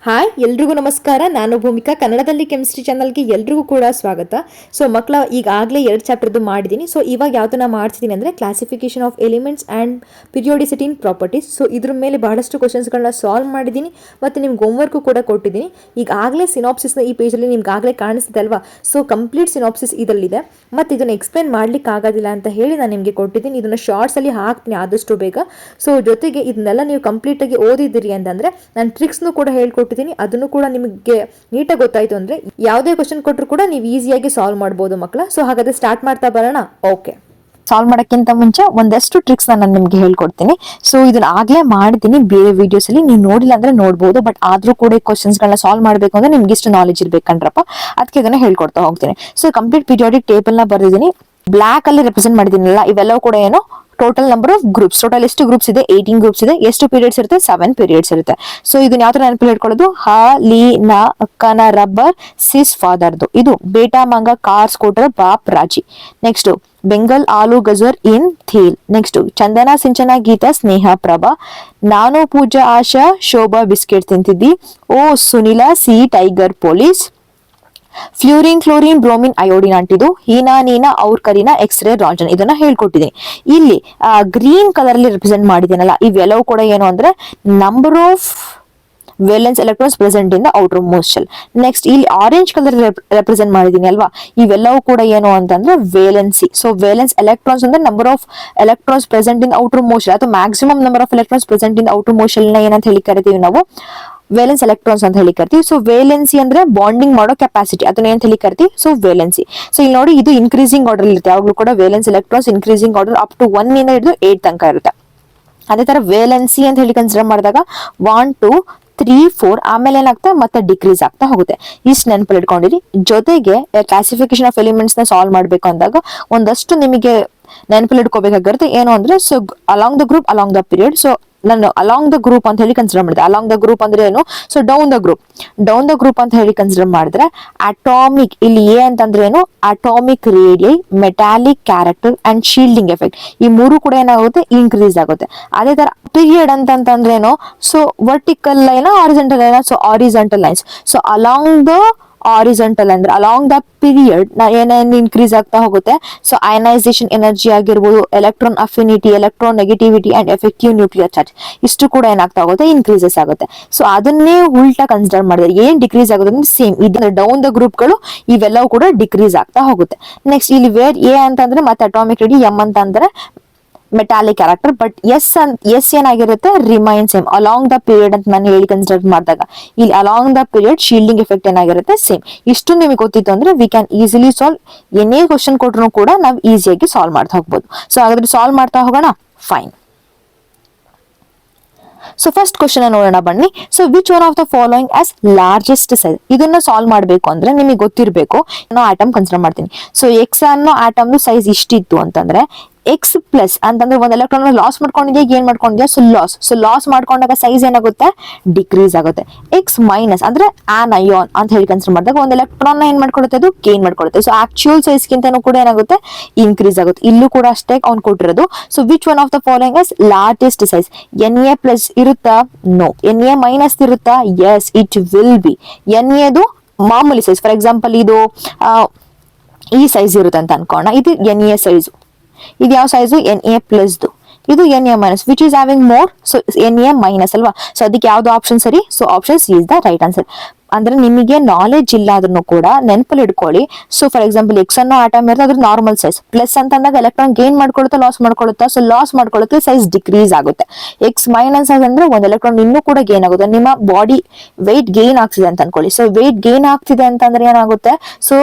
Hi ಎಲ್ರಿಗೂ ನಮಸ್ಕಾರ. ನಾನು ಭೂಮಿಕಾ. ಕನ್ನಡದಲ್ಲಿ ಕೆಮಿಸ್ಟ್ರಿ ಚಾನಲ್ಗೆ ಎಲ್ರಿಗೂ ಕೂಡ ಸ್ವಾಗತ. ಸೊ ಮಕ್ಕಳ ಈಗಾಗಲೇ 2 ಚಾಪ್ಟರ್ದು ಮಾಡಿದ್ದೀನಿ. ಸೊ ಇವಾಗ ಯಾವ್ದನ್ನ ಮಾಡ್ತಿದ್ದೀನಿ ಅಂದರೆ classification of elements and periodicity in properties. So ಇದ್ರ ಮೇಲೆ ಬಹಳಷ್ಟು ಕ್ವಶನ್ಸ್ಗಳನ್ನ ಸಾಲ್ವ್ ಮಾಡಿದ್ದೀನಿ ಮತ್ತು ನಿಮ್ಗೆ ಹೋಮ್ವರ್ಕು ಕೂಡ ಕೊಟ್ಟಿದ್ದೀನಿ. ಈಗಾಗಲೇ ಸಿನಾಪ್ಸಿಸ್ನ ಈ ಪೇಜಲ್ಲಿ ನಿಮ್ಗೆ ಆಗಲೇ ಕಾಣಿಸ್ತಿದೆ ಅಲ್ವಾ. ಸೊ ಕಂಪ್ಲೀಟ್ ಸಿನಾಪ್ಸಿಸ್ ಇದರಲ್ಲಿದೆ ಮತ್ತು ಇದನ್ನು ಎಕ್ಸ್ಪ್ಲೇನ್ ಮಾಡ್ಲಿಕ್ಕೆ ಆಗೋದಿಲ್ಲ ಅಂತ ಹೇಳಿ ನಾನು ನಿಮಗೆ ಕೊಟ್ಟಿದ್ದೀನಿ. ಇದನ್ನು ಶಾರ್ಟ್ಸಲ್ಲಿ ಹಾಕ್ತೀನಿ ಆದಷ್ಟು ಬೇಗ. ಸೊ ಜೊತೆಗೆ ಇದನ್ನೆಲ್ಲ ನೀವು ಕಂಪ್ಲೀಟಾಗಿ ಓದಿದ್ದೀರಿ ಅಂತಂದರೆ ನಾನು ಟ್ರಿಕ್ಸ್ನು ಕೂಡ ಹೇಳ್ಕೊಟ್ಟಿದ್ದೀನಿ. ಅದನ್ನು ಕೂಡ ನಿಮಗೆ ನೀಟಾಗಿ ಗೊತ್ತಾಯ್ತು ಅಂದ್ರೆ ಯಾವುದೇ ಕ್ವಶನ್ ಕೊಟ್ಟರು ಕೂಡ ನೀವು ಈಸಿಯಾಗಿ ಸಾಲ್ವ್ ಮಾಡಬಹುದು ಮಕ್ಕಳ. ಸೊ ಹಾಗಾದ್ರೆ ಸ್ಟಾರ್ಟ್ ಮಾಡ್ತಾ ಬರೋಣ. ಓಕೆ, ಸಾಲ್ವ್ ಮಾಡೋಕ್ಕಿಂತ ಮುಂಚೆ ಒಂದಷ್ಟು ಟ್ರಿಕ್ಸ್ ನಾನು ನಿಮ್ಗೆ ಹೇಳ್ಕೊಡ್ತೀನಿ. ಸೊ ಇದನ್ನ ಆಗ್ಲೇ ಮಾಡಿದ್ದೀನಿ ಬೇರೆ ವಿಡಿಯೋಸ್ ಅಲ್ಲಿ, ನೀವು ನೋಡಿಲ್ಲ ಅಂದ್ರೆ ನೋಡ್ಬೋದು. ಬಟ್ ಆದ್ರೂ ಕೂಡ ಕ್ವಶನ್ಸ್ ಗಳನ್ನ ಸಾಲ್ವ್ ಮಾಡಬೇಕು ಅಂದ್ರೆ ನಿಮ್ಗೆ ಇಷ್ಟು ನಾಲೆಜ್ ಇರ್ಬೇಕಂಡ್ರಪ್ಪ, ಅದಕ್ಕೆ ಇದನ್ನ ಹೇಳ್ಕೊಡ್ತಾ ಹೋಗ್ತೀನಿ. ಸೊ ಕಂಪ್ಲೀಟ್ ಪೀರಿಯಾಡಿಕ್ ಟೇಬಲ್ ನ ಬರ್ದಿದ್ದೀನಿ, ಬ್ಲಾಕ್ ಅಲ್ಲಿ ರೆಪ್ರೆಸೆಂಟ್ ಮಾಡಿದೀನಿಲ್ಲ. ಇವೆಲ್ಲವೂ ಕೂಡ ಏನು total number of groups. Total ಎಷ್ಟು ಗ್ರೂಪ್ಸ್ ಇದೆ? 18 ಗ್ರೂಪ್ಸ್ ಇದೆ. ಎಷ್ಟು ಪೀರಿಯಡ್ಸ್ ಇರುತ್ತೆ? 7 ಪೀರಿಯಡ್ಸ್ ಇರುತ್ತೆ. ಸೊ ಇದನ್ನ ಯಾವ ತರ ನೆನಪಲ್ಲಿ ಇಟ್ಕೊಳ್ಳೋದು? ಹ, ಲಿ, ನ, ಕನ, ರಬ್ಬರ್, ಸಿಸ್, ಫಾದರ್ದು. ಇದು ಬೇಟಾ, ಮಂಗ, ಕಾರ್, ಸ್ಕೂಟರ್, ಬಾಪ್, ರಾಜಿ. ನೆಕ್ಸ್ಟ್ ಬೆಂಗಲ್, ಆಲು, ಗಜರ್, ಇನ್, ಥೀಲ್. ನೆಕ್ಸ್ಟ್ ಚಂದನ, ಸಿಂಚನ, ಗೀತಾ, ಸ್ನೇಹ, ಪ್ರಭಾ. ನಾನು, ಪೂಜಾ, ಆಶಾ, ಶೋಭಾ ಬಿಸ್ಕೆಟ್ ತಿಂತಿದ್ದಿ. ಓ ಸುನಿಲ, ಸಿ, tiger, police. Fluorine, chlorine, bromine, iodine ಅಂಟಿದು. ಹೀನಾ, ನೀನಾ, ಅವ್ರ ಕರೀನಾ, ಎಕ್ಸ್ರೇ, ರಾಜನ್. ಇದನ್ನ ಹೇಳ್ಕೊಟ್ಟಿದ್ದೀನಿ. ಇಲ್ಲಿ ಗ್ರೀನ್ ಕಲರ್ ಅಲ್ಲಿ ರೆಪ್ರೆಸೆಂಟ್ ಮಾಡಿದ್ದೀನಲ್ಲ, ಇವೆಲ್ಲವೂ ಕೂಡ ಏನು ಅಂದ್ರೆ number of valence electrons present in the outermost shell. Next ಇಲ್ಲಿ ಆರೆಂಜ್ ಕಲರ್ ರೆಪ್ರೆಸೆಂಟ್ ಮಾಡಿದೀನಿ ಅಲ್ವಾ, ಇವೆಲ್ಲವೂ ಕೂಡ ಏನು ಅಂತಂದ್ರೆ ವೇಲೆನ್ಸಿ. ಸೊ ವೇಲೆನ್ಸ್ ಎಲೆಕ್ಟ್ರಾನ್ಸ್ ಅಂದ್ರೆ number of electrons present in outermost shell, ಅಥವಾ maximum number of electrons present in outermost shell ನ ಏನಂತ ಹೇಳಿ ಕರಿತೀವಿ ನಾವು? ವೇಲೆನ್ಸ್ ಎಲೆಕ್ಟ್ರಾನ್ಸ್ ಅಂತ ಹೇಳಿ ಕರಿತೀವಿ. ಸೊ ವೇಲೆನ್ಸಿ ಅಂದ್ರೆ ಬಾಂಡಿಂಗ್ ಮಾಡೋ ಕೆಪಾಸಿಟಿ, ಅದನ್ನ ಏನ್ ಹೇಳಿ ಕರಿತೀವಿ? So valency. ಸೊ ಇಲ್ಲಿ ನೋಡಿ, ಇದು ಇನ್ಕ್ರೀಸಿಂಗ್ ಆರ್ಡರ್ ಇರುತ್ತೆ ಯಾವಾಗಲೂ ಕೂಡ. Valence electrons increasing order up to 1 ಇಂದ ಹಿಡಿದು 8 ತನಕ ಇರುತ್ತೆ. ಅದೇ ತರ ವೇಲೆನ್ಸಿ ಅಂತ ಹೇಳಿ ಕನ್ಸಿಡರ್ ಮಾಡಿದಾಗ 1 2 3 4 ಆಮೇಲೆ ಏನಾಗ್ತಾ ಮತ್ತೆ ಡಿಕ್ರೀಸ್ ಆಗ್ತಾ ಹೋಗುತ್ತೆ. ಇಷ್ಟು ನೆನಪಲ್ಲಿ ಇಟ್ಕೊಂಡಿರಿ. ಜೊತೆಗೆ ಕ್ಲಾಸಿಫಿಕೇಶನ್ ಆಫ್ ಎಲಿಮೆಂಟ್ಸ್ ನ ಸಾಲ್ವ್ ಮಾಡ್ಬೇಕು ಅಂದಾಗ ಒಂದಷ್ಟು ನಿಮಗೆ ನೆನಪಲ್ಲಿ ಇಟ್ಕೋಬೇಕಾಗಿರುತ್ತೆ. ಏನು ಅಂದ್ರೆ so along the group, along the period. So ನಾನು ಅಲಾಂಗ್ ದ ಗ್ರೂಪ್ ಅಂತ ಹೇಳಿ ಕನ್ಸಿಡರ್ ಮಾಡಿದೆ. ಅಲಾಂಗ್ ದ ಗ್ರೂಪ್ ಅಂದ್ರೆ ಏನು? So down the group. Down the group ಅಂತ ಹೇಳಿ ಕನ್ಸಿಡರ್ ಮಾಡಿದ್ರೆ ಅಟಾಮಿಕ್, ಇಲ್ಲಿ ಎ ಅಂತಂದ್ರೆ ಏನು? Atomic radii, metallic character and shielding effect. ಈ ಮೂರು ಕೂಡ ಏನಾಗುತ್ತೆ? ಇನ್ಕ್ರೀಸ್ ಆಗುತ್ತೆ. ಅದೇ ತರ ಪೀರಿಯಡ್ ಅಂತಂದ್ರೆ ಏನು? So vertical line, horizontal line. So horizontal lines. So along the horizontal ಅಂದ್ರೆ ಅಲಾಂಗ್ ದ ಪೀರಿಯಡ್ ಏನೇನು ಇನ್ಕ್ರೀಸ್ ಆಗ್ತಾ ಹೋಗುತ್ತೆ? ಸೊ ಅಯನೈಸೇಷನ್ ಎನರ್ಜಿ ಆಗಿರ್ಬೋದು, electron affinity, electron negativity and effective nuclear charge, ಇಷ್ಟು ಕೂಡ ಏನಾಗ್ತಾ ಹೋಗುತ್ತೆ? ಇನ್ಕ್ರೀಸಸ್ ಆಗುತ್ತೆ. ಸೊ ಅದನ್ನೇ ಉಲ್ಟಾ ಕನ್ಸಿಡರ್ ಮಾಡಿದ್ರೆ ಏನ್ ಡಿಕ್ರೀಸ್ ಆಗುತ್ತೆ ಅಂದ್ರೆ ಸೇಮ್ ಇದು ಡೌನ್ ದ ಗ್ರೂಪ್ಗಳು ಇವೆಲ್ಲವೂ ಕೂಡ ಡಿಕ್ರೀಸ್ ಆಗ್ತಾ ಹೋಗುತ್ತೆ. ನೆಕ್ಸ್ಟ್ ಇಲ್ಲಿ ವೇರ್ ಎ ಅಂತಂದ್ರೆ ಮತ್ತೆ ಅಟಾಮಿಕ್ ರೇಡಿ, ಎಂ ಅಂತ ಅಂದ್ರೆ ಮೆಟಾಲಿಕ್ ಕ್ಯಾರೆಕ್ಟರ್. ಬಟ್ ಎಸ್ ಏನಾಗಿರುತ್ತೆ? Remain same along the period ಅಂತ ನಾನು ಹೇಳಿ ಕನ್ಸಿಡರ್ ಮಾಡಿದಾಗ. ಇಲ್ಲಿ along the period shielding effect ಏನಾಗಿರುತ್ತೆ? ಸೇಮ್. ಇಷ್ಟು ನಿಮಗೆ ಗೊತ್ತಿತ್ತು ಅಂದ್ರೆ ವಿ ಕ್ಯಾನ್ ಈಸಿಲಿ ಸಾಲ್ವ್. ಏನೇ ಕ್ವಶನ್ ಕೊಟ್ಟರು ಕೂಡ ನಾವು ಈಸಿಯಾಗಿ ಸಾಲ್ವ್ ಮಾಡ್ತಾ ಹೋಗ್ಬೋದು. ಸೊ ಹಾಗಾದ್ರೆ ಸಾಲ್ವ್ ಮಾಡ್ತಾ ಹೋಗೋಣ. ಫೈನ್. ಸೊ ಫಸ್ಟ್ ಕ್ವಶನ್ ನೋಡೋಣ ಬನ್ನಿ. So which one of the following has largest size? ಇದನ್ನ ಸಾಲ್ವ್ ಮಾಡಬೇಕು ಅಂದ್ರೆ ನಿಮಗೆ ಗೊತ್ತಿರಬೇಕು. ನಾನು ಆಟಮ್ ಕನ್ಸಿಡರ್ ಮಾಡ್ತೀನಿ. ಸೊ ಎಕ್ಸ್ ಅನ್ನೋ ಆಟಮ್ ಸೈಜ್ ಇಷ್ಟಿತ್ತು ಅಂತಂದ್ರೆ ಎಕ್ಸ್ ಪ್ಲಸ್ ಅಂತಂದ್ರೆ ಒಂದ್ ಎಲೆಕ್ಟ್ರಾನ್ ಲಾಸ್ ಮಾಡ್ಕೊಂಡಿದ್ಯಾ, ಏನ್ ಮಾಡ್ಕೊಂಡಿದ್ಯಾ? ಸೊ ಲಾಸ್ ಮಾಡ್ಕೊಂಡಾಗ ಸೈಜ್ ಏನಾಗುತ್ತೆ? ಡಿಕ್ರೀಸ್ ಆಗುತ್ತೆ. ಎಕ್ಸ್ ಮೈನಸ್ ಅಂದ್ರೆ ಆನ್ ಅಯಾನ್ ಅಂತ ಹೇಳಿ ಕನ್ಸಿಡರ್ ಮಾಡಿದಾಗ ಒಂದ್ ಎಲೆಕ್ಟ್ರಾನ್ ಏನ್ ಮಾಡ್ಕೊಳುತ್ತೆ? ಅದು ಗೇನ್ ಮಾಡ್ಕೊಳುತ್ತೆ. ಸೊ ಆಕ್ಚುಯಲ್ ಸೈಜ್ ಗಿಂತನೂ ಕೂಡ ಏನಾಗುತ್ತೆ? ಇನ್ಕ್ರೀಸ್ ಆಗುತ್ತೆ. ಇಲ್ಲೂ ಕೂಡ ಅಷ್ಟೇ ಅವ್ನು ಕೊಟ್ಟಿರೋದು. So which one of the following has largest size? N A plus ಇರುತ್ತಾ? ನೋ. ಎನ್ ಎ ಮೈನಸ್ ಇರುತ್ತಾ? Yes, it will be. N ಎದು ಮಾಮೂಲಿ ಸೈಜ್. ಫಾರ್ ಎಕ್ಸಾಂಪಲ್ ಇದು ಈ ಸೈಜ್ ಇರುತ್ತೆ ಅಂತ ಅನ್ಕೋಣ. ಇದು ಎನ್ ಎ ಸೈಜು. ಇದು ಯಾವ ಸೈಜು? N A plus. ಇದು N A minus, which is having more. So N A minus ಅಲ್ವಾ. ಸೊ ಅದಕ್ಕೆ ಯಾವ್ದು ಆಪ್ಷನ್ ಸರಿ? So option C is the right answer. ಅಂದ್ರೆ ನಿಮಗೆ ನಾಲೆಜ್ ಇಲ್ಲ ಅದನ್ನು ಕೂಡ ನೆನಪಲ್ಲಿ ಇಟ್ಕೊಳ್ಳಿ. ಸೊ ಫಾರ್ ಎಕ್ಸಾಂಪಲ್ ಎಕ್ಸ್ ಅನ್ನೋ ಆಟಮ್ ಇರುತ್ತೆ, ಅದ್ರ ನಾರ್ಮಲ್ ಸೈಜ್. ಪ್ಲಸ್ ಅಂತ ಅಂದಾಗ ಎಲೆಕ್ಟ್ರಾನ್ ಗೇನ್ ಮಾಡ್ಕೊಳುತ್ತಾ, ಲಾಸ್ ಮಾಡ್ಕೊಳುತ್ತಾ? ಸೊ ಲಾಸ್ ಮಾಡ್ಕೊಳುತ್ತೆ, ಸೈಜ್ ಡಿಕ್ರೀಸ್ ಆಗುತ್ತೆ. ಎಕ್ಸ್ ಮೈನಸ್ ಅಂದ್ರೆ ಒಂದ್ ಎಲೆಕ್ಟ್ರಾನ್ ಇನ್ನೂ ಕೂಡ ಗೇನ್ ಆಗುತ್ತೆ. ನಿಮ್ಮ ಬಾಡಿ ವೆಯ್ಟ್ ಗೇನ್ ಆಗ್ತಿದೆ ಅಂತ ಅನ್ಕೊಳ್ಳಿ. ಸೊ ವೆಯ್ಟ್ ಗೇನ್ ಆಗ್ತಿದೆ ಅಂತಂದ್ರೆ ಏನಾಗುತ್ತೆ? ಸೊ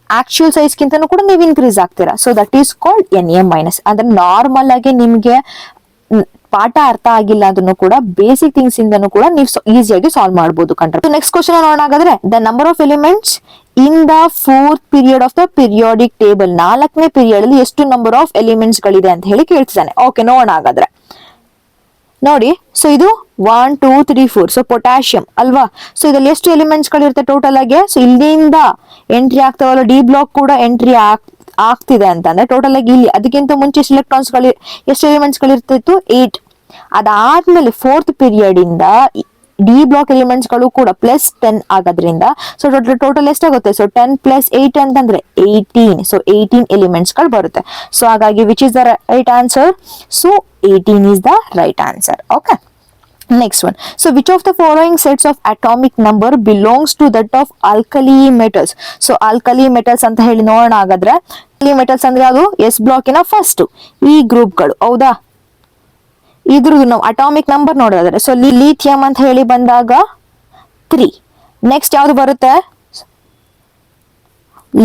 ಆಕ್ಚುಯಲ್ ಸೈಜ್ ಗಿಂತನೂ ಕೂಡ ನೀವು ಇನ್ಕ್ರೀಸ್ ಆಗ್ತೀರಾ. So that is called N A minus. ಅಂದ್ರೆ ನಾರ್ಮಲ್ ಆಗಿ ನಿಮ್ಗೆ ಪಾಠ ಅರ್ಥ ಆಗಿಲ್ಲ ಅದನ್ನು ಕೂಡ ಬೇಸಿಕ್ ಥಿಂಗ್ಸ್ ಇಂದನೂ ಕೂಡ ನೀವು ಈಸಿಯಾಗಿ ಸಾಲ್ವ್ ಮಾಡಬಹುದು ಕಂಡ್ರೆ. ನೆಕ್ಸ್ಟ್ ಕ್ವಶನ್ ನೋಡೋಣ. The number of elements in the 4th period of the periodic table. 4ನೇ ಪೀರಿಯಡ್ ಅಲ್ಲಿ ಎಷ್ಟು ನಂಬರ್ ಆಫ್ ಎಲಿಮೆಂಟ್ಸ್ ಗಳಿದೆ ಅಂತ ಹೇಳಿ ಕೇಳ್ತಿದ್ದಾನೆ. ಓಕೆ, ನೋಡೋಣ ಹಾಗಾದ್ರೆ. ನೋಡಿ, ಸೊ ಇದು 1 2 3 4. ಸೊ ಪೊಟ್ಯಾಷಿಯಂ ಅಲ್ವಾ. ಸೊ ಇದ್ರಲ್ಲಿ ಎಷ್ಟು ಎಲಿಮೆಂಟ್ಸ್ ಗಳಿರುತ್ತೆ ಟೋಟಲ್ ಆಗಿ? ಸೊ ಇಲ್ಲಿಂದ ಎಂಟ್ರಿ ಆಗ್ತಾವಲ್ಲ, ಡಿ ಬ್ಲಾಕ್ ಕೂಡ ಎಂಟ್ರಿ ಆಗ್ತಿದೆ ಅಂತಂದ್ರೆ ಟೋಟಲ್ ಆಗಿ ಇಲ್ಲಿ ಅದಕ್ಕಿಂತ ಮುಂಚೆ ಎಷ್ಟು ಎಲೆಕ್ಟ್ರಾನ್ಸ್ ಎಷ್ಟು ಎಲಿಮೆಂಟ್ಸ್ ಗಳಿರ್ತಿತ್ತು? 8. ಅದಾದ್ಮೇಲೆ 4th ಪೀರಿಯಡ್ ಇಂದ ಡಿ ಬ್ಲಾಕ್ ಎಲಿಮೆಂಟ್ಸ್ ಗಳು ಕೂಡ +10 ಆಗೋದ್ರಿಂದ ಸೊ ಟೋಟಲ್ ಎಷ್ಟಾಗುತ್ತೆ? ಸೊ 10 + 8 ಅಂತಂದ್ರೆ 18. ಸೊ 18 ಎಲಿಮೆಂಟ್ಸ್ ಗಳು ಬರುತ್ತೆ. ಸೊ ಹಾಗಾಗಿ which is the right answer? So 18 is the right answer. Okay. Next one. So which of the following sets of atomic number belongs to that of alkali metals? So alkali metals ಅಂತ ಹೇಳಿ ನೋಡೋಣ. ಹಾಗಾದ್ರೆ alkali metals ಅಂದ್ರೆ ಅದು S ಬ್ಲಾಕಿನ first ಈ ಗ್ರೂಪ್ಗಳು. ಹೌದಾ? ಇದ್ರದ್ದು ನಾವು ಅಟಾಮಿಕ್ ನಂಬರ್ ನೋಡೋದಾದ್ರೆ ಸೊ ಲಿಥಿಯಂ ಅಂತ ಹೇಳಿ ಬಂದಾಗ 3. ನೆಕ್ಸ್ಟ್ ಯಾವ್ದು ಬರುತ್ತೆ?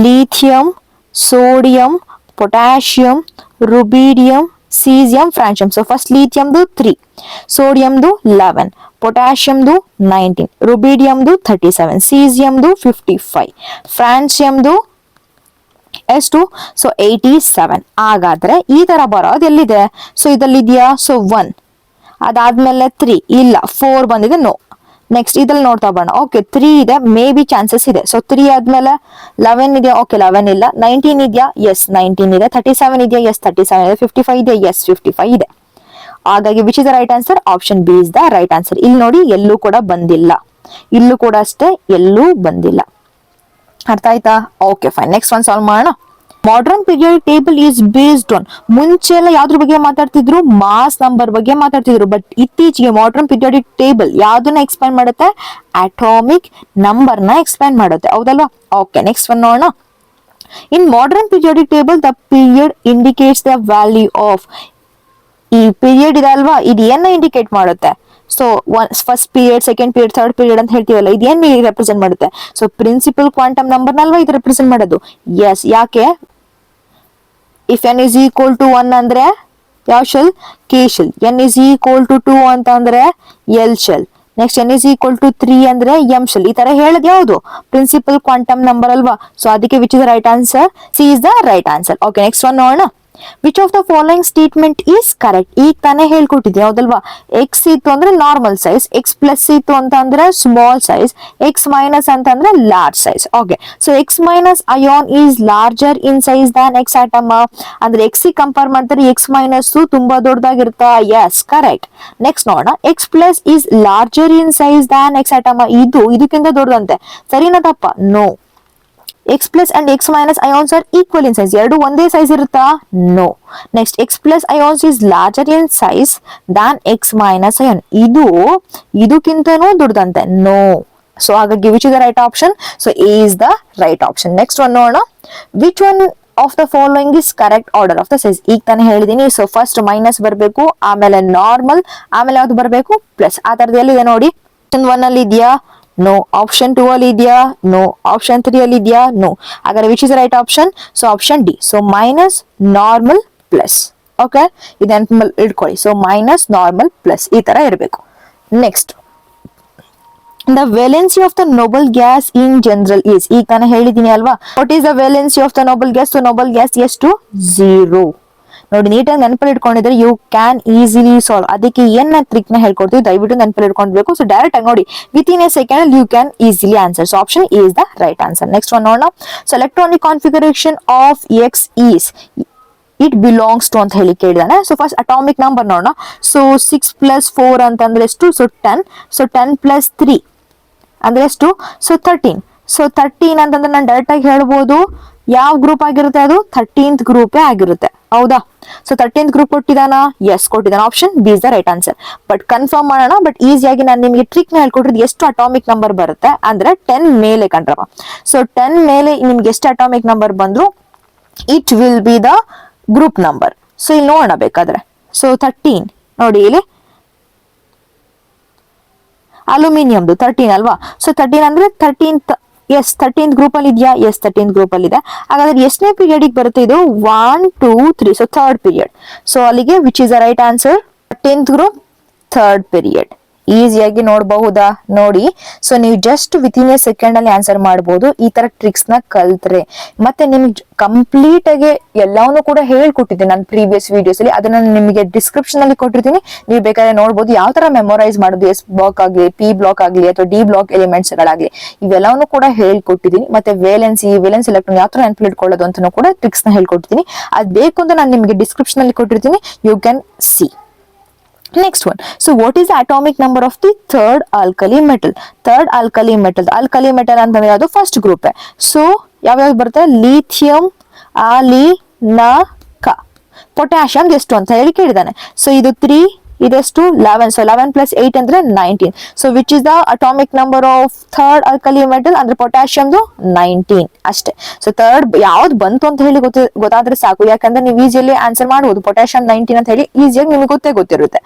Lithium, sodium, potassium, rubidium, caesium, francium. So first ಲಿಥಿಯಂದು 3, ಸೋಡಿಯಂದು 11, ಪೊಟ್ಯಾಷಿಯಂದು 19, ರುಬಿಡಿಯಂದು 37, ಸೀಸಿಯಂದು 55, ಫ್ರಾನ್ಸಿಯಂದು ಎಷ್ಟು? ಸೊ 87. ಹಾಗಾದ್ರೆ ಈ ತರ ಬರೋದು ಎಲ್ಲಿದೆ? ಸೊ ಇದ್ರಲ್ಲಿ ಇದೆಯಾ? ಸೊ 1, ಅದಾದ್ಮೇಲೆ 3 ಇಲ್ಲ, 4 ಬಂದಿದೆ, ನೋ. ನೆಕ್ಸ್ಟ್ ಇದ್ರಲ್ಲಿ ನೋಡ್ತಾ ಬರೋಣ. ಓಕೆ 3 ಇದೆ, ಮೇ ಬಿ ಚಾನ್ಸಸ್ ಇದೆ. ಸೊ 3 ಆದ್ಮೇಲೆ 11 ಇದೆಯಾ? ಓಕೆ 11 ಇಲ್ಲ. 19 ಇದೆಯಾ? ಎಸ್ 19 ಇದೆ. 37 ಇದೆಯಾ? ಎಸ್ 37 ಇದೆ. 55 ಇದೆ? ಎಸ್ 55 ಇದೆ. ಹಾಗಾಗಿ which is the right answer? Option B is the right answer. ಇಲ್ಲಿ ನೋಡಿ ಎಲ್ಲೂ ಕೂಡ ಬಂದಿಲ್ಲ, ಇಲ್ಲೂ ಕೂಡ ಅಷ್ಟೇ ಎಲ್ಲೂ ಬಂದಿಲ್ಲ. ಅರ್ಥ ಆಯ್ತಾ? Okay fine. Next one solve ಮಾಡೋಣ. Modern periodic table is based on, ಮುಂಚೆ ಎಲ್ಲ ಯಾವ್ದ್ರ ಬಗ್ಗೆ ಮಾತಾಡ್ತಿದ್ರು? ಮಾಸ್ ನಂಬರ್ ಬಗ್ಗೆ ಮಾತಾಡ್ತಿದ್ರು. ಬಟ್ ಇತ್ತೀಚೆಗೆ ಮಾಡರ್ನ್ ಪೀರಿಯಾಡಿಕ್ ಟೇಬಲ್ ಯಾವ್ದನ್ನ ಎಕ್ಸ್ಪ್ಲೈನ್ ಮಾಡುತ್ತೆ? ಅಟಾಮಿಕ್ ನಂಬರ್ ನ ಎಕ್ಸ್ಪ್ಲೈನ್ ಮಾಡುತ್ತೆ. ಹೌದಲ್ವಾ? ಓಕೆ ನೆಕ್ಸ್ಟ್ ಒನ್ ನೋಡೋಣ. ಇನ್ modern periodic table the period indicates the value of, ಈ ಪೀರಿಯಡ್ ಇದೆ ಅಲ್ವಾ, ಇದು ಏನ ಇಂಡಿಕೇಟ್ ಮಾಡುತ್ತೆ? So first period, second period, third period ಅಂತ ಹೇಳ್ತೀವಲ್ಲ, ಇದೇನ್ ರೆಪ್ರೆಸೆಂಟ್ ಮಾಡುತ್ತೆ? ಸೊ ಪ್ರಿನ್ಸಿಪಲ್ ಕ್ವಾಂಟಮ್ ನಂಬರ್ನಲ್ವಾ ಇದು ರೆಪ್ರೆಸೆಂಟ್ ಮಾಡೋದು? ಎಸ್. ಯಾಕೆ? If n is equal to 1 ಅಂದ್ರೆ ಯಾವ shell? K shell. n is equal to 2 ಅಂತ ಅಂದ್ರೆ L shell. Next n is equal to 3 ಅಂದ್ರೆ ಎಂ ಶೆಲ್. ಈ ತರ ಹೇಳೋದು ಯಾವುದು? ಪ್ರಿನ್ಸಿಪಲ್ ಕ್ವಾಂಟಮ್ ನಂಬರ್ ಅಲ್ವಾ? ಸೊ ಅದಕ್ಕೆ which is the right answer? C is the right answer. Okay next one ನೋಡೋಣ. Which of the following statement is correct? ಈಗ ತಾನೇ ಹೇಳ್ಕೊಟ್ಟಿದ್ದೆ ಹೌದಲ್ವಾ? ಎಕ್ಸ್ ಇತ್ತು ಅಂದ್ರೆ ನಾರ್ಮಲ್ ಸೈಜ್, ಎಕ್ಸ್ ಪ್ಲಸ್ ಇತ್ತು ಅಂತ ಅಂದ್ರೆ ಸ್ಮಾಲ್ ಸೈಜ್, ಎಕ್ಸ್ ಮೈನಸ್ ಅಂತಂದ್ರೆ large size. Okay so X minus ion is larger in size than X atom. ಅಂದ್ರೆ ಎಕ್ಸ್ ಕಂಪೇರ್ ಮಾಡಿದ್ರೆ ಎಕ್ಸ್ ಮೈನಸ್ ತುಂಬಾ ದೊಡ್ಡದಾಗಿರುತ್ತಾ? Yes correct. ನೆಕ್ಸ್ಟ್ ನೋಡೋಣ. X plus is larger in size than X atom. ಇದಕ್ಕಿಂತ ದೊಡ್ಡದಂತೆ. ಸರಿನಾ ತಪ್ಪ? No. X plus and X minus ions are equal in size. ಎರಡು ಒಂದೇ ಸೈಜ್ ಇರುತ್ತಾ? No. Next X plus ions is larger in size than X minus ion. ಇದಕ್ಕಿಂತನೂ ದೊಡ್ಡದಂತೆ? No. So ಹಾಗಾಗಿ which is the right option? So A is the right option. Next one ನೋಡೋಣ. Which one of the following is correct order of the size? ಈಗ ತಾನೇ ಹೇಳಿದೀನಿ. So first minus ಬರಬೇಕು, ಆಮೇಲೆ normal, ಆಮೇಲೆ ಯಾವ್ದು ಬರಬೇಕು? ಪ್ಲಸ್. ಆ ತರದ್ದು ಎಲ್ಲಿದೆ ನೋಡಿ? ಆಪ್ಷನ್ 1 ಅಲ್ಲಿ ಇದೆಯಾ? ನೋ. ಆಪ್ಷನ್ 2 ಅಲ್ಲಿ ಇದೆಯಾ? ನೋ. ಆಪ್ಷನ್ 3 ಅಲ್ಲಿ ಇದೆಯಾ? ನೋ. ಹಾಗಾದ್ರೆ which is right option? So option D. So minus, normal, plus. Okay ಇದನ್ನ ಇಟ್ಕೊಳ್ಳಿ. ಸೊ ಮೈನಸ್, ನಾರ್ಮಲ್, ಪ್ಲಸ್ ಈ ತರ ಇರಬೇಕು. Next the valency of the noble gas in general is, ಈಗ ತಾನೇ ಹೇಳಿದೀನಿ ಅಲ್ವಾ? What is the valency of the noble gas? So noble gas ಎಷ್ಟು? 0. ನೋಡಿ ನೀಟಾಗಿ ನೆನಪಲ್ಲಿ ಇಟ್ಕೊಂಡಿದ್ರೆ ಯು ಕ್ಯಾನ್ ಈಸಿಲಿ ಸಾಲ್ವ್. ಅದಕ್ಕೆ ಏನ್ ಟ್ರಿಕ್ ನ ಹೇಳ್ಕೊಡ್ತೀವಿ, ದಯವಿಟ್ಟು ನೆನಪಲ್ಲಿ ಇಟ್ಕೊಳ್ಬೇಕು. ಸೊ ಡೈರೆಕ್ಟ್ ಆಗಿ ನೋಡಿ with in a second you can easily answer. So option is the right answer. Next one ನೋಡೋಣ. So electronic configuration of X is it belongs to ಅಂತ ಹೇಳಿ ಕೇಳಿದಾನೆ. ಸೊ ಫಸ್ಟ್ ಅಟಾಮಿಕ್ ನಂಬರ್ ನೋಡೋಣ. So 6 + 4 ಅಂತಂದ್ರೆ ಎಷ್ಟು? So 10. So 10 + 3 ಅಂದ್ರೆ ಎಷ್ಟು? So 13. So 13 ಅಂತಂದ್ರೆ ನಾನು ಡೈರೆಕ್ಟ್ ಆಗಿ ಹೇಳ್ಬೋದು ಯಾವ ಗ್ರೂಪ್ ಆಗಿರುತ್ತೆ? ಅದು 13th ಗ್ರೂಪೇ ಆಗಿರುತ್ತೆ. ಹೌದಾ? ಸೊ 13th ಗ್ರೂಪ್ ಕೊಟ್ಟಿದಾನ? ಎಸ್ ಕೊಟ್ಟಿದ್ದಾನ. Option B is the right answer. But confirm ಮಾಡೋಣ. ಬಟ್ ಈಸಿಯಾಗಿ ನಾನು ನಿಮಗೆ ಟ್ರಿಕ್ ನ ಹೇಳ್ಕೊಟ್ಟಿದ್ದು ಎಷ್ಟು ಅಟಾಮಿಕ್ ನಂಬರ್ ಬರುತ್ತೆ ಅಂದ್ರೆ 10 ಮೇಲೆ ಕಣ್ರವ. ಸೊ 10 ಮೇಲೆ ನಿಮ್ಗೆ ಎಷ್ಟು ಅಟಾಮಿಕ್ ನಂಬರ್ ಬಂದ್ರು it will B the group number. So ಇಲ್ಲಿ ನೋಡೋಣ ಬೇಕಾದ್ರೆ. ಸೊ 13 ನೋಡಿ ಇಲ್ಲಿ ಅಲ್ಯೂಮಿನಿಯಂದು 13 ಅಲ್ವಾ? ಸೊ 13 ಅಂದ್ರೆ 13th. ಎಸ್ 13th ಗ್ರೂಪ್ ಅಲ್ಲಿ ಇದೆಯಾ? ಎಸ್ 13th ಗ್ರೂಪ್ ಅಲ್ಲಿ ಇದೆ. ಹಾಗಾದ್ರೆ ಎಷ್ಟನೇ ಪೀರಿಯಡ್ ಬರುತ್ತೆ ಇದು? 1 2 3. So third period. ಸೊ ಅಲ್ಲಿಗೆ which is the right answer? 13th group, third period. ಈಸಿಯಾಗಿ ನೋಡಬಹುದಾ? ನೋಡಿ. ಸೊ ನೀವು just with in a second ಅಲ್ಲಿ ಆನ್ಸರ್ ಮಾಡಬಹುದು ಈ ತರ ಟ್ರಿಕ್ಸ್ ನ ಕಲ್ತ್ರೆ. ಮತ್ತೆ ನಿಮ್ಗೆ ಕಂಪ್ಲೀಟ್ ಆಗಿ ಎಲ್ಲಾನು ಕೂಡ ಹೇಳ್ಕೊಟ್ಟಿದ್ದೆ ನಾನು ಪ್ರೀವಿಯಸ್ ವಿಡಿಯೋಸ್ ಅಲ್ಲಿ. ಅದನ್ನ ನಿಮಗೆ ಡಿಸ್ಕ್ರಿಪ್ಷನ್ ಅಲ್ಲಿ ಕೊಟ್ಟಿರ್ತೀನಿ, ನೀವು ಬೇಕಾದ್ರೆ ನೋಡಬಹುದು ಯಾವ ತರ ಮೆಮೊರೈಸ್ ಮಾಡೋದು. ಎಸ್ ಬ್ಲಾಕ್ ಆಗ್ಲಿ, ಪಿ ಬ್ಲಾಕ್ ಆಗ್ಲಿ, ಅಥವಾ ಡಿ ಬ್ಲಾಕ್ ಎಲಿಮೆಂಟ್ಸ್ ಗಳಾಗ್ಲಿ, ಇವೆಲ್ಲವನ್ನು ಕೂಡ ಹೇಳ್ಕೊಟ್ಟಿದ್ದೀನಿ. ಮತ್ತೆ ವೇಲೆನ್ಸ್ ಎಲೆಕ್ಟ್ರಾನ್ ಯಾವ ತರ ನೆನಪಲ್ಲಿ ಇಟ್ಕೊಳ್ಳೋದು ಅಂತಾನು ಕೂಡ ಟ್ರಿಕ್ಸ್ ನ ಹೇಳ್ಕೊಟ್ಟಿದ್ದೀನಿ. ಅದ್ ಬೇಕು ಅಂತ ನಾನು ನಿಮಗೆ ಡಿಸ್ಕ್ರಿಪ್ಷನ್ ಅಲ್ಲಿ ಕೊಟ್ಟಿರ್ತೀನಿ, you can see. Next one. So what is the atomic number of the third alkali metal? Third alkali metal. Alkali metal ಅಂತಂದ್ರೆ ಅದು ಫಸ್ಟ್ ಗ್ರೂಪ್. ಸೊ ಯಾವ್ಯಾವ್ದು ಬರುತ್ತೆ? ಲಿಥಿಯಂ, ಕ. ಪೊಟ್ಯಾಷಿಯಂ ಎಷ್ಟು ಅಂತ ಹೇಳಿ ಕೇಳಿದಾನೆ. ಸೊ ಇದು 3, ಇದೆಷ್ಟು 11. ಸೊ 11 ಪ್ಲಸ್ 8 ಅಂದ್ರೆ 19. So which is the atomic number of third alkali metal ಅಂದ್ರೆ ಪೊಟ್ಯಾಷಿಯಮ್ದು 19 ಅಷ್ಟೇ. ಸೊ ಥರ್ಡ್ ಯಾವ್ದು ಬಂತು ಅಂತ ಹೇಳಿ ಗೊತ್ತಾದ್ರೆ ಸಾಕು, ಯಾಕಂದ್ರೆ ನೀವು ಈಸಿಯಲ್ಲಿ ಆನ್ಸರ್ ಮಾಡಬಹುದು. ಪೊಟ್ಯಾಷಿಯಂ 19 ಅಂತ ಹೇಳಿ ಈಸಿಯಾಗಿ ನಿಮಗೆ ಗೊತ್ತಿರುತ್ತೆ.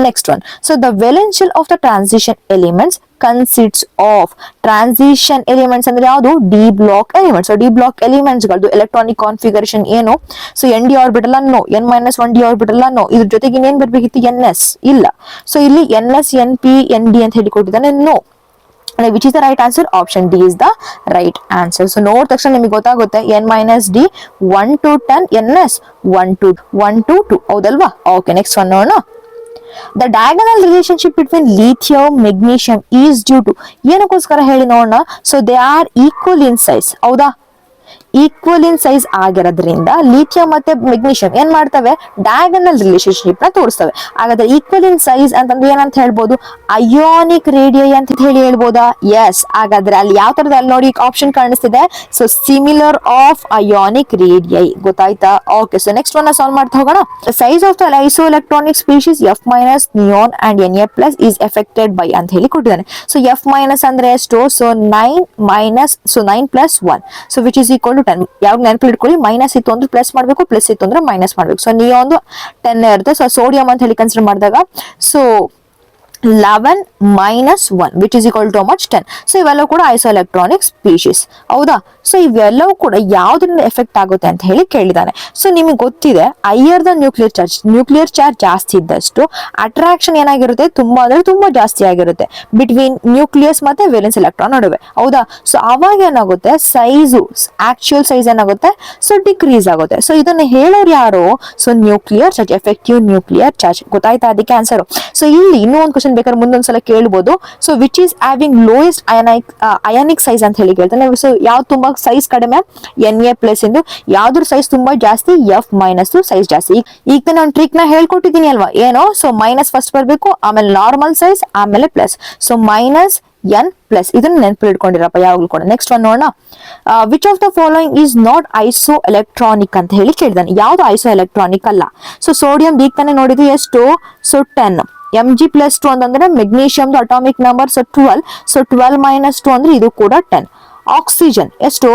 Next one. So the valence shell of the transition elements consists of. Transition elements ಅಂದ್ರೆ ಯಾವುದು? D block elements. D block elements ಗಳದ್ದು ಎಲೆಕ್ಟ್ರಾನಿಕ್ ಕಾನ್ಫಿಗರೇಷನ್ ಏನು? ಸೊ ಎನ್ ಡಿ ಆರ್ಬಿಟಲ್ ಅನ್ನೋ, n-1 ಡಿ ಆರ್ಬಿಟಲ್ ಅನ್ನೋ, ಇದ್ರ ಜೊತೆಗೆ ಇನ್ನೇನ್ ಬರ್ಬೇಕಿತ್ತು? NS ಇಲ್ಲ. ಸೊ ಇಲ್ಲಿ NS, NP, ND ಅಂತ ಹೇಳಿ ಕೊಟ್ಟಿದ್ದಾನೆ. No. Which is the right answer? Option D is the right answer. So ನೋಡಿದ ತಕ್ಷಣ ನಿಮಗೆ ಗೊತ್ತಾಗುತ್ತೆ n-d 1 to 10, NS 1 to 2. ಹೌದಲ್ವಾ? ಓಕೆ, ನೆಕ್ಸ್ಟ್ ಒನ್ ನೋಡೋಣ. The diagonal relationship between lithium, magnesium is due to. ಏನಕ್ಕೋಸ್ಕರ ಹೇಳಿ ನೋಡೋಣ. So they are equal in size. ಹೌದಾ? Equal in size ಆಗಿರೋದ್ರಿಂದ ಲಿಥಿಯಂ ಮತ್ತೆ ಮೆಗ್ನೀಷಿಯಂ ಏನ್ ಮಾಡ್ತವೆ? ಡಯಾಗನಲ್ ರಿಲೇಶನ್ಶಿಪ್ ನ ತೋರಿಸ್ತವೆ. ಹಾಗಾದ್ರೆ ಈಕ್ವಲ್ ಇನ್ ಸೈಜ್ ಅಂತಂದ್ರೆ ಏನಂತ ಹೇಳ್ಬೋದು? ಅಯೋನಿಕ್ ರೇಡಿಯೈ ಅಂತ ಹೇಳಿ ಹೇಳ್ಬೋದಾ? ಎಸ್. ಹಾಗಾದ್ರೆ ಅಲ್ಲಿ ಯಾವ ತರದ ಅಲ್ಲಿ ನೋಡಿ ಆಪ್ಷನ್ ಕಾಣಿಸ್ತಿದೆ. So similar of ionic radii. ಗೊತ್ತಾಯ್ತಾ? Okay, so next one solve ಮಾಡ್ತಾ ಹೋಗೋಣ. Size of the isoelectronic species F- neon and Na+ is affected by ಅಂತ ಹೇಳಿ ಕೊಟ್ಟಿದ್ದಾನೆ. ಸೊ F- ಅಂದ್ರೆ ಎಷ್ಟು? So 9 plus 1. So which is equal to 10. ಯಾವಾಗ ನೆನಪಲ್ಲಿ ಇಟ್ಕೊಳ್ಳಿ, ಮೈನಸ್ ಇತ್ತು ಅಂದ್ರೆ ಪ್ಲಸ್ ಮಾಡಬೇಕು, ಪ್ಲಸ್ ಇತ್ತು ಅಂದ್ರೆ ಮೈನಸ್ ಮಾಡಬೇಕು. ಸೊ ನಿಯಾನ್ 10 ಇರುತ್ತೆ. ಸೊ ಸೋಡಿಯಂ ಅಂತ ಹೇಳಿ ಕನ್ಸಿಡರ್ ಮಾಡಿದಾಗ so 11 minus 1 which is equal to how much? 10. So ಇವೆಲ್ಲವೂ ಕೂಡ ಐಸೋ ಎಲೆಕ್ಟ್ರಾನಿಕ್ ಸ್ಪೀಶೀಸ್. ಹೌದಾ? ಸೊ ಇವೆಲ್ಲವೂ ಕೂಡ ಯಾವ್ದ್ರಿಂದ ಎಫೆಕ್ಟ್ ಆಗುತ್ತೆ ಅಂತ ಹೇಳಿ ಕೇಳಿದಾನೆ. ಸೊ ನಿಮಗೆ ಗೊತ್ತಿದೆ, ಹೈಯರ್ ದ ನ್ಯೂಕ್ಲಿಯರ್ ಚಾರ್ಜ್ ಜಾಸ್ತಿ ಇದ್ದಷ್ಟು ಅಟ್ರಾಕ್ಷನ್ ಏನಾಗಿರುತ್ತೆ? ತುಂಬಾ ಅಂದ್ರೆ ತುಂಬಾ ಜಾಸ್ತಿ ಆಗಿರುತ್ತೆ ಬಿಟ್ವೀನ್ ನ್ಯೂಕ್ಲಿಯಸ್ ಮತ್ತೆ ವೇಲೆನ್ಸ್ ಎಲೆಕ್ಟ್ರಾನ್ ನಡುವೆ. ಹೌದಾ? ಸೊ ಅವಾಗ ಏನಾಗುತ್ತೆ? ಸೈಜು, ಆಕ್ಚುಯಲ್ ಸೈಜ್ ಏನಾಗುತ್ತೆ? ಸೊ ಡಿಕ್ರೀಸ್ ಆಗುತ್ತೆ. ಸೊ ಇದನ್ನ ಹೇಳೋರು ಯಾರು? So nuclear charge, effective nuclear charge. ಗೊತ್ತಾಯ್ತಾ? ಅದಕ್ಕೆ ಆನ್ಸರ್. ಸೊ ಇಲ್ಲಿ ಇನ್ನೂ ಒಂದು ಕ್ವಶನ್ ಬೇಕಾದ್ರೆ ಮುಂದೊಂದ್ಸಲ ಕೇಳ್ಬೋದು. So which is having lowest ionic size ಅಂತ ಹೇಳಿ ಕೇಳ್ತಾನೆ. ಸೊ ಯಾವ್ದು ತುಂಬಾ ಸೈಜ್ ಕಡಿಮೆ? Na+ ಇಂದು. ಯಾವ್ದ್ರ ಸೈಜ್ ತುಂಬಾ ಜಾಸ್ತಿ? F- ಸೈಜ್ ಜಾಸ್ತಿ. ಈಗ ನಾನು ಟ್ರಿಕ್ ನ ಹೇಳ್ಕೊಟ್ಟಿದ್ದೀನಿ ಅಲ್ವಾ? ಏನೋ? ಸೊ ಮೈನಸ್ ಫಸ್ಟ್ ಬರ್ಬೇಕು, ಆಮೇಲೆ ನಾರ್ಮಲ್ ಸೈಜ್, ಆಮೇಲೆ ಪ್ಲಸ್. So -n+. ಇದನ್ನ ನೆನಪಲ್ಲಿ ಇಟ್ಕೊಂಡಿರಪ್ಪ ಯಾವಾಗ್ಲೂ ಕೂಡ. ನೆಕ್ಸ್ಟ್ ಒನ್ ನೋಡೋಣ. Which of the following is not iso electronic ಅಂತ ಹೇಳಿ ಕೇಳಿದಾನೆ. ಯಾವ್ದು ಐಸೋ ಎಲೆಕ್ಟ್ರಾನಿಕ್ ಅಲ್ಲ? ಸೊ ಸೋಡಿಯಂ ಈಗ ತಾನೇ ನೋಡಿದ್ವಿ, ಎಷ್ಟು? ಸೊ 10. Mg+2 ಅಂತಂದ್ರೆ ಮೆಗ್ನೀಷಿಯಮ್ದು ಅಟಾಮಿಕ್ ನಂಬರ್. ಸೊ 12. ಸೊ 12 - 2 ಅಂದ್ರೆ ಇದು ಕೂಡ 10. ಆಕ್ಸಿಜನ್ ಎಷ್ಟು?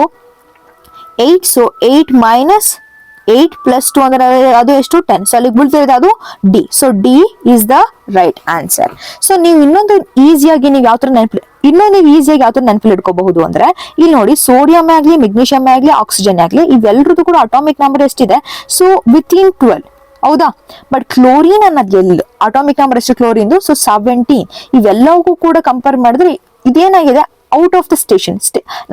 8. ಸೊ 8 - 8 + 2 ಅಂದ್ರೆ ಅದು ಎಷ್ಟು? 10. ಸೊ ಅಲ್ಲಿಗೆ ಬೀಳ್ತಿರೋದು ಅದು D. So D is the right answer. So ನೀವು ಇನ್ನೊಂದು ಈಸಿಯಾಗಿ ನೀವು ಯಾವ ತರ ನೆನಪಲ್ಲಿ ಇಟ್ಕೋಬಹುದು ಅಂದ್ರೆ, ಇಲ್ಲಿ ನೋಡಿ, ಸೋಡಿಯಂ ಆಗ್ಲಿ, ಮೆಗ್ನೀಷಿಯಂ ಆಗ್ಲಿ, ಆಕ್ಸಿಜನ್ ಆಗ್ಲಿ, ಇವೆಲ್ಲರದ್ದು ಕೂಡ ಅಟಾಮಿಕ್ ನಂಬರ್ ಎಷ್ಟಿದೆ? So within 12. ಹೌದಾ? ಬಟ್ ಕ್ಲೋರಿನ್ ಅನ್ನೋದು ಎಲ್ಲಿ ಅಟಾಮಿಕ್ ನಂಬರ್ ಎಷ್ಟು ಕ್ಲೋರಿನ್ದು? ಸೊ 17. ಇವೆಲ್ಲವೂ ಕೂಡ ಕಂಪೇರ್ ಮಾಡಿದ್ರೆ ಇದೇನಾಗಿದೆ? Out of the station.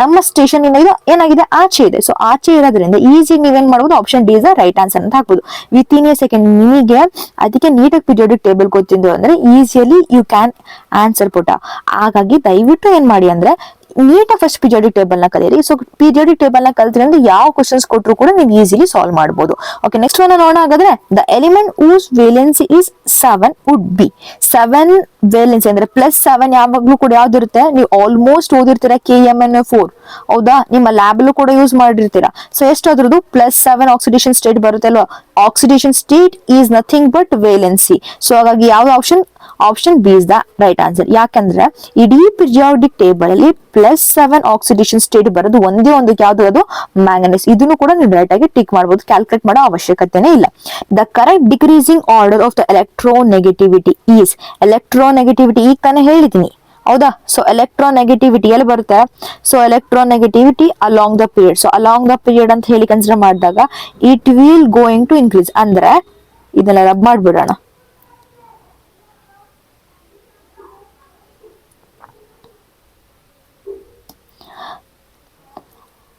ನಮ್ಮ ಸ್ಟೇಷನ್ ಏನಾಗಿದೆ? ಆಚೆ ಇದೆ. ಸೊ ಆಚೆ ಇರೋದ್ರಿಂದ ಈಸಿ ನೀವೇನ್ ಮಾಡಬಹುದು? Option D is the right answer ಅಂತ ಹಾಕ್ಬೋದು. Within a second. ನಿಮಗೆ ಅದಕ್ಕೆ ನೀಟಾಗಿ ಪೀರಿಯಾಡಿಕ್ ಟೇಬಲ್ ಗೊತ್ತಿದ್ದು ಅಂದ್ರೆ ಈಸಿಯಲ್ಲಿ ಯು ಕ್ಯಾನ್ ಆನ್ಸರ್ ಪುಟ. ಹಾಗಾಗಿ ದಯವಿಟ್ಟು ಏನ್ ಮಾಡಿ ಅಂದ್ರೆ ನೀಟಾಗಿ ಫಸ್ಟ್ ಪೀರಿಯಾಡಿಕ್ ಟೇಬಲ್ ನ ಕಲಿಯಿರಿ. ಸೊ ಪೀರಿಯಾಡಿಕ್ ಟೇಬಲ್ ನ ಕಲ್ತ್ರೆ ಅಂದ್ರೆ ಯಾವ ಕ್ವಶನ್ಸ್ ಕೊಟ್ಟರು ಕೂಡ ನೀವು ಈಸಿಲಿ ಸಾಲ್ವ್ ಮಾಡಬಹುದು. ಓಕೆ, ನೆಕ್ಸ್ಟ್ ಒನ್ ನೋಡೋಣ. ಹಾಗಾದ್ರೆ the element whose valency is 7 would be. 7 valency ಅಂದ್ರೆ +7 ಯಾವಾಗ್ಲೂ ಕೂಡ ಯಾವ್ದಿರುತ್ತೆ? ನೀವು ಆಲ್ಮೋಸ್ಟ್ ಓದಿರ್ತೀರಾ KMnO4. ಹೌದಾ? ನಿಮ್ಮ ಲ್ಯಾಬ್ ಅಲ್ಲೂ ಕೂಡ ಯೂಸ್ ಮಾಡಿರ್ತೀರಾ. ಸೊ ಎಷ್ಟು ಅದ್ರದ್ದು? +7 ಆಕ್ಸಿಡೇಷನ್ ಸ್ಟೇಟ್ ಬರುತ್ತೆ ಅಲ್ವಾ? Oxidation state is nothing but valency. So ಹಾಗಾಗಿ ಯಾವ option B is the right answer. ಯಾಕಂದ್ರೆ ಇಡೀ ಪಿರಿಯಾಡಿಕ್ ಟೇಬಲ್ ಅಲ್ಲಿ +7 ಆಕ್ಸಿಡೇಷನ್ ಸ್ಟೇಟ್ ಬರೋದು ಒಂದೇ ಒಂದಕ್ಕೆ ಯಾವ್ದು? ಅದು ಮ್ಯಾಂಗನೀಸ್. ಇದನ್ನು ಕೂಡ ನೀವು ಡೈರೆಕ್ಟ್ ಆಗಿ ಟಿಕ್ ಮಾಡಬಹುದು, ಕ್ಯಾಲ್ಕುಲೇಟ್ ಮಾಡೋ ಅವಶ್ಯಕತೆನೇ ಇಲ್ಲ. The correct decreasing order of the electronegativity is. Electronegativity ಈಗ ತಾನೇ ಹೇಳಿದ್ದೀನಿ. ಹೌದಾ? ಸೊ ಎಲೆಕ್ಟ್ರೋನೆಗೆಟಿವಿಟಿ ಎಲ್ಲಿ ಬರುತ್ತೆ? So electronegativity along the period. So along the period ಅಂತ ಹೇಳಿ ಕನ್ಸಿಡರ್ ಮಾಡಿದಾಗ it will going to increase. ಅಂದ್ರೆ ಇದನ್ನ ರಬ್ ಮಾಡ್ಬಿಡೋಣ.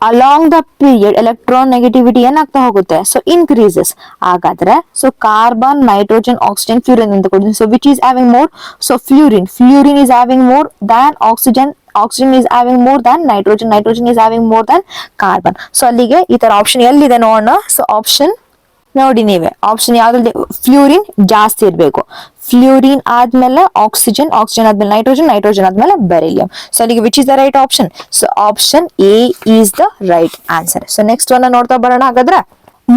ಅಲಾಂಗ್ ದ ಪೀರಿಯಡ್ ಎಲೆಕ್ಟ್ರೋನೆಗೆಟಿವಿಟಿ ಏನಾಗ್ತಾ ಹೋಗುತ್ತೆ? So increases. ಹಾಗಾದ್ರೆ so carbon, nitrogen, oxygen, fluorine ಅಂತ ಕೊಡ್ತೀನಿ. So which is having more? So fluorine is having more than oxygen is having more than nitrogen is having more than carbon. So ಅಲ್ಲಿಗೆ ಈ ತರ option ಎಲ್ಲಿದೆ ನೋಡೋಣ. So option ನೋಡಿ ನೀವೇ option ಯಾವ್ದು, ಫ್ಲೂರಿನ್ ಜಾಸ್ತಿ ಇರಬೇಕು. ಫ್ಲೂರಿನ್ ಆದ್ಮೇಲೆ ಆಕ್ಸಿಜನ್, ಆಕ್ಸಿಜನ್ ಆದ್ಮೇಲೆ ನೈಟ್ರೋಜನ್, ನೈಟ್ರೋಜನ್ ಆದ್ಮೇಲೆ ಬೆರಿಲಿಯಂ. ಸೊ ಅಲ್ಲಿಗೆ which is the right option? So option A is the right answer. So next one ನೋಡ್ತಾ ಬರೋಣ ಹಾಗಾದ್ರೆ.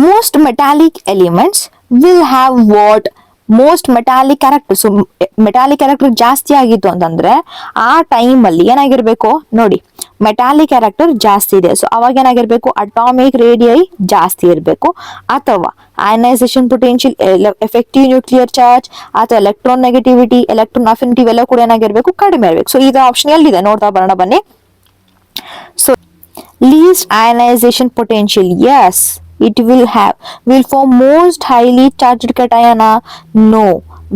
Most metallic elements will have what? Most metallic character. So metallic character ಜಾಸ್ತಿ ಆಗಿತ್ತು ಅಂತಂದ್ರೆ ಆ time ಅಲ್ಲಿ ಏನಾಗಿರ್ಬೇಕು ನೋಡಿ, ಮೆಟಾಲಿಕ್ ಕ್ಯಾರೆಕ್ಟರ್ ಜಾಸ್ತಿ ಇದೆ, ಸೊ ಅವಾಗ ಏನಾಗಿರ್ಬೇಕು, ಅಟಾಮಿಕ್ ರೇಡಿಯೈ ಜಾಸ್ತಿ ಇರಬೇಕು, ಅಥವಾ ionisation potential, effective nuclear charge, ಅಥವಾ ಎಲೆಕ್ಟ್ರಾನ್ ನೆಗೆಟಿವಿಟಿ, ಎಲೆಕ್ಟ್ರಾನ್ ಅಫಿನಿಟಿ ಎಲ್ಲ ಕೂಡ ಏನಾಗಿರ್ಬೇಕು, ಕಡಿಮೆ ಇರಬೇಕು. ಸೊ ಇದು ಆಪ್ಷನ್ ಎಲ್ಲಿದೆ ನೋಡ್ತಾ ಬರೋಣ ಬನ್ನಿ. So least ionization potential, yes, it will form most highly charged cation. No,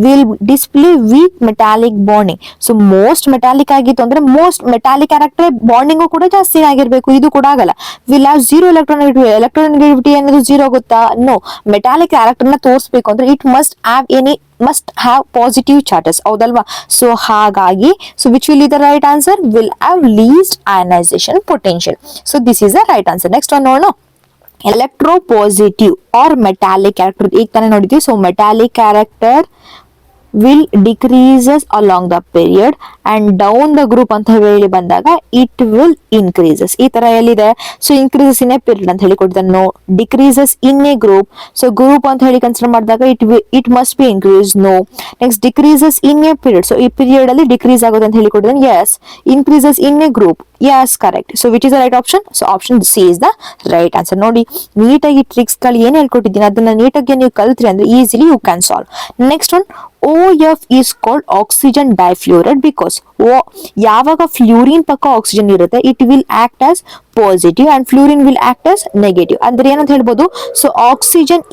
will display weak metallic bonding. So most metallic ಆಗಿತ್ತು ಅಂದ್ರೆ most metallic character bonding ಕೂಡ ಜಾಸ್ತಿ ಆಗಿರ್ಬೇಕು, ಇದು ಕೂಡ ಆಗಲ್ಲ. will have zero electronegativity. electronegativity ಅನ್ನೋದು zero ಆಗುತ್ತಾ? No. metallic character ನ ತೋರಿಸಬೇಕು ಅಂದ್ರೆ it must have positive charges, ಹೌದಲ್ವಾ? ಸೊ ಹಾಗಾಗಿ so which will is the right answer? Will have least ionisation potential. So this is the right answer. Next one ನೋಡೋಣ. Electropositive or metallic character, ಈಗ ತಾನೇ ನೋಡಿದ್ವಿ. So metallic character will decreases along the period and down the group ಅಂತ ಹೇಳಿ ಬಂದಾಗ it will increases. ಈ ತರ ಎಲ್ಲಿದೆ? So increases in a period ಅಂತ ಹೇಳಿ ಕೊಡ್ತಾನೆ. No, decreases in a group. So group ಅಂತ ಹೇಳಿ ಕನ್ಸಿಡರ್ ಮಾಡಿದಾಗ it must be increased. No. Next, decreases in a period. So ಈ ಪೀರಿಯಡ್ ಅಲ್ಲಿ ಡಿಕ್ರೀಸ್ ಆಗೋದು ಅಂತ ಹೇಳಿ ಕೊಡ್ತಾನೆ. Yes. Increases in a group. Yes, correct. So which is the right option? So option C is the right answer. ನೋಡಿ, ನೀಟಾಗಿ tricks ಗಳು ಏನ್ ಹೇಳ್ಕೊಟ್ಟಿದ್ದೀನಿ ಅದನ್ನ ನೀಟಾಗಿ ನೀವು ಕಲ್ತ್ರಿ ಅಂದ್ರೆ easily you can solve. Next one, OF is called oxygen difluoride because ಯಾವಾಗ ಫ್ಲೂರಿನ್ ಪಕ್ಕ ಆಕ್ಸಿಜನ್ ಇರುತ್ತೆ it will act as positive and fluorine will act as negative. ಅಂದ್ರೆ ಏನಂತ ಹೇಳ್ಬೋದು? So oxygen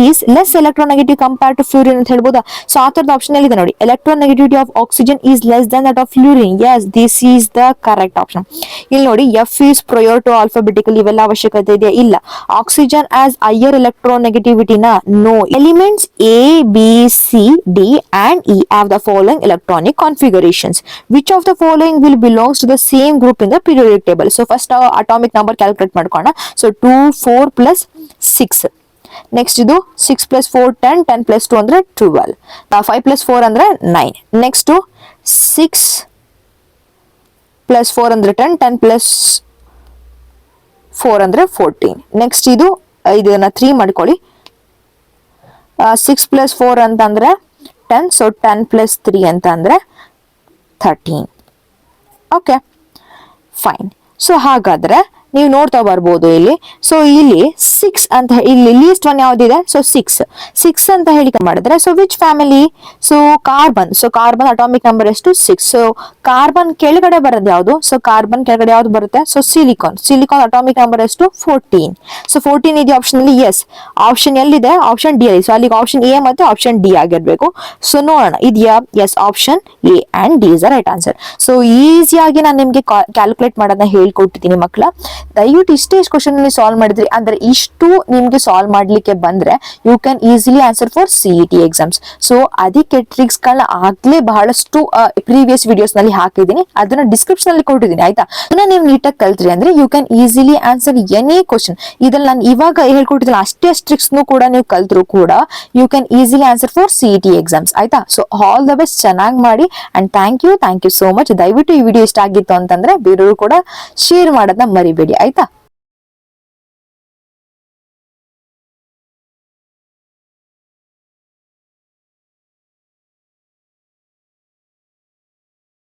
is less electronegative compared to fluorine ಅಂತ ಹೇಳ್ಬೋದಾ? So ಆ ತರದ ಆಪ್ಷನ್ ಅಲ್ಲಿ ಇದೆ ನೋಡಿ, electronegativity of oxygen is less than that of fluorine. Yes, this is the correct option. ಇಲ್ಲಿ ನೋಡಿ, F is prior to alphabetical, ಇವೆಲ್ಲ ಅವಶ್ಯಕತೆ ಇದೆಯಾ? ಇಲ್ಲ. ಆಕ್ಸಿಜನ್ ಆಸ್ ಹೈಯರ್ ಎಲೆಕ್ಟ್ರೋನೆಗೆಟಿವಿಟಿನ? No. Elements A B C D and E have the following electronic configurations. Which of the following will belongs to the same group in the periodic table? So first atomic number calculate ಮಾಡ್ಕೋಣ. So 2 4 plus 6. Next ಇದು 6 plus 4 10, 10 plus 2 ಅಂದ್ರೆ 12, 5 plus 4 ಅಂದ್ರೆ 9. Next 6 plus 4 ಅಂದ್ರೆ 10, 10 plus 4 ಅಂದ್ರೆ 14. Next ಇದನ್ನ 3 ಮಾಡ್ಕೊಳ್ಳಿ. 6 plus 4 ಅಂತ ಅಂದ್ರೆ 10, ಸೊ 10 ಪ್ಲಸ್ 3 ಅಂತ ಅಂದ್ರೆ 13. Okay, fine. ಸೊ ಹಾಗಾದ್ರೆ ನೀವು ನೋಡ್ತಾ ಬರ್ಬೋದು ಇಲ್ಲಿ. ಸೊ ಇಲ್ಲಿ 6 ಅಂತ ಇಲ್ಲಿ ಲೀಸ್ಟ್ ಒನ್ ಯಾವ್ದಿದೆ? ಸೊ 6 ಅಂತ ಹೇಳಿ ಮಾಡಿದ್ರೆ so which family? So carbon. So carbon atomic number ಎಷ್ಟು? 6. ಸೊ ಕಾರ್ಬನ್ ಕೆಳಗಡೆ ಬರೋದು ಯಾವುದು? ಸೊ ಕಾರ್ಬನ್ ಕೆಳಗಡೆ ಯಾವ್ದು ಬರುತ್ತೆ? So silicon. Silicon atomic number ಎಷ್ಟು? 14. ಸೊ 14 ಇದೆಯಾ ಆಪ್ಷನ್ ಅಲ್ಲಿ? ಎಸ್. ಆಪ್ಷನ್ ಎಲ್ಲಿದೆ? ಆಪ್ಷನ್ ಡಿ ಅಲ್ಲಿ. ಸೊ ಅಲ್ಲಿಗೆ ಆಪ್ಷನ್ ಎ ಮತ್ತೆ ಆಪ್ಷನ್ ಡಿ ಆಗಿರ್ಬೇಕು. ಸೊ ನೋಡೋಣ ಇದೆಯಾ? Yes, option A and D is the right answer. So ಈಸಿಯಾಗಿ ನಾನು ನಿಮ್ಗೆ ಕ್ಯಾಲ್ಕುಲೇಟ್ ಮಾಡೋದನ್ನ ಹೇಳ್ಕೊಟ್ಟಿದ್ದೀನಿ ಮಕ್ಕಳ. ದಯವಿಟ್ಟು ಇಷ್ಟೇ ಕ್ವಶನ್ ಸಾಲ್ವ್ ಮಾಡಿದ್ರಿ ಅಂದ್ರೆ ಇಷ್ಟು ನಿಮ್ಗೆ ಸಾಲ್ವ್ ಮಾಡ್ಲಿಕ್ಕೆ ಬಂದ್ರೆ you can easily answer for CET exams. So ಅದಕ್ಕೆ ಟ್ರಿಕ್ಸ್ ಗಳನ್ನ ಆಗ್ಲೇ ಬಹಳಷ್ಟು ಪ್ರೀವಿಯಸ್ ವಿಡಿಯೋಸ್ ನಲ್ಲಿ ಹಾಕಿದ್ದೀನಿ, ಅದನ್ನ ಡಿಸ್ಕ್ರಿಪ್ಷನ್ ಅಲ್ಲಿ ಕೊಟ್ಟಿದ್ದೀನಿ. ಆಯ್ತಾ? ಅದನ್ನ ನೀವು ನೀಟಾಗಿ ಕಲ್ತ್ರಿ ಅಂದ್ರೆ you can easily answer any question. ಇದ್ರಲ್ಲಿ ನಾನು ಇವಾಗ ಹೇಳ್ಕೊಟ್ಟಿದ್ದೀನಿ ಅಷ್ಟೇ ಟ್ರಿಕ್ಸ್ ಕೂಡ ನೀವು ಕಲ್ತ್ರು ಕೂಡ you can easily answer for CET exams. ಆಯ್ತಾ? ಸೊ ಆಲ್ ದ ಬೆಸ್ಟ್, ಚೆನ್ನಾಗಿ ಮಾಡಿ and thank you so much. ದಯವಿಟ್ಟು ಈ ವಿಡಿಯೋ ಇಷ್ಟ ಆಗಿತ್ತು ಅಂತಂದ್ರೆ ಬೇರೆಯವರು ಕೂಡ ಶೇರ್ ಮಾಡೋದನ್ನ ಮರಿಬೇಡಿ. ಆಯ್ತಾ?